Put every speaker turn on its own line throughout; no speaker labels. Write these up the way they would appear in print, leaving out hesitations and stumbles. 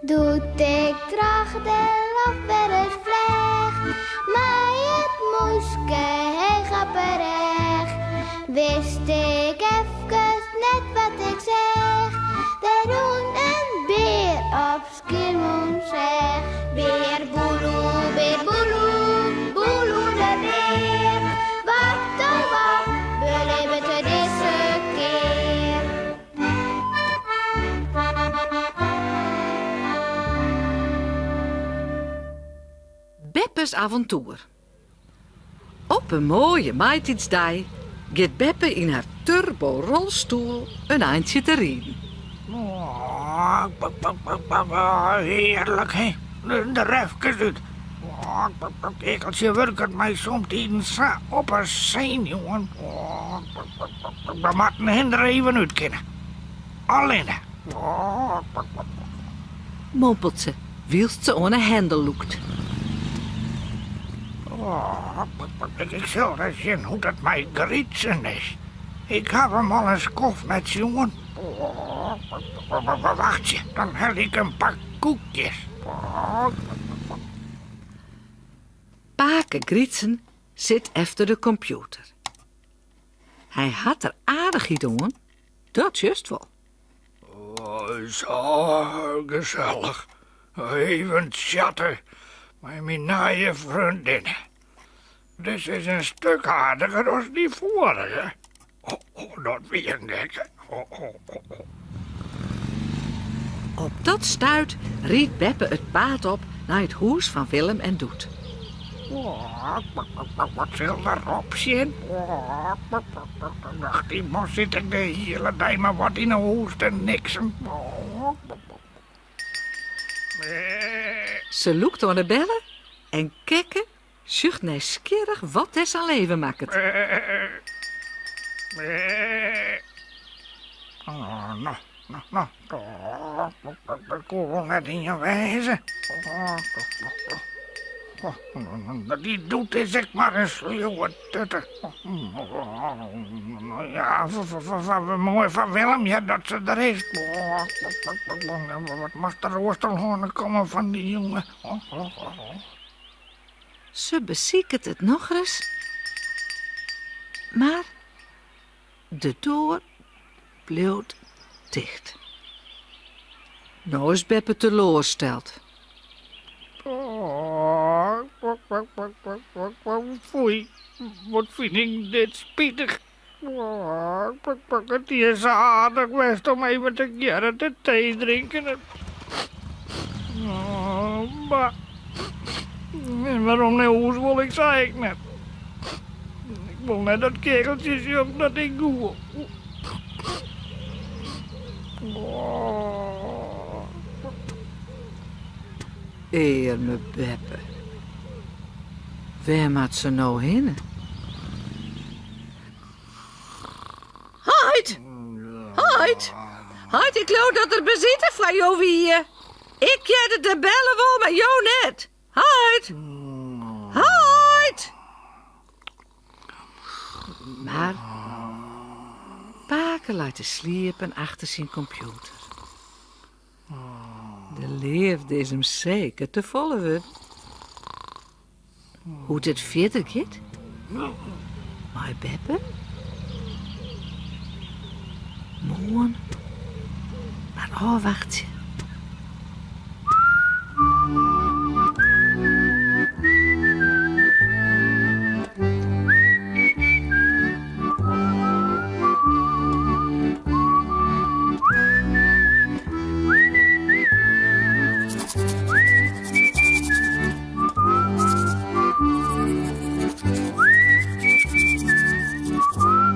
Doet ik tracht de lach weer eens vleg, maar het moeske hij gaat berecht. Wist ik even net wat ik zeg, de roen een beer op Skiermond zeg. Beer boeloe, boeloe de beer. Wat oh wat, beleven te deze keer.
Beppes avontuur. Op een mooie maitiedsdag gaat Beppe in haar turbo-rolstoel een eindje te rijden.
Oh, heerlijk, hè? De refkes uit. Oh, kekeltje werkt mij soms zo op een zenuwen. Oh, we moeten hen er even uit kennen. Alleen. Oh,
Mompelt ze, wielst ze aan een hendel loekt.
oh, ik zal eens zien hoe dat mij grietsen is. Ik heb hem al eens kof met jongen. Oh, wacht je, dan heb ik een pak koekjes. Oh,
Pake Grietsen zit efter de computer. Hij had er aardig gedaan, dat juist wel.
oh, zo gezellig. Even chatten met mijn nieuwe vriendinnen. Dit is een stuk aardiger dan die vorige. Dat weer gek.
Op dat stuit riet Beppe het paard op naar het huis van Willem en Doet.
Wat zal erop zien? Dacht die man zit ik de hele dag maar wat in een hoest en niks.
Ze loekt aan de bellen en kekke zucht nieuwsgierig wat des aan leven maakt.
Nou, dat kon wel net in je wijzen. Die doet is ik maar een sluwe tutter. Ja, mooi van Willem, ja, dat ze er is. Wat mag er oorstelhoorn komen van die jongen?
Ze bezieket het nog eens. Maar de deur bleef dicht. Nou is Beppe teleurgesteld.
Foei, wat vind ik dit spietig. Het is aardig geweest om even te keren te thee drinken. Maar en waarom naar huis wil ik, zei ik net. Ik wil net dat kegeltje zien dat ik doe.
Eerme Beppe. Waar moet ze nou heen? Heid! Heid, ik geloof dat er bezitten van jou wie. Ik kende de bellen wel, maar jou net. Heid! Maar Pake laat de sliepen achter zijn computer. De leefde is hem zeker te volgen. Hoe het verder gaat? Maar Beppe? Morgen. Maar wacht je.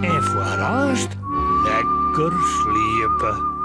En voorast lekker sliepen.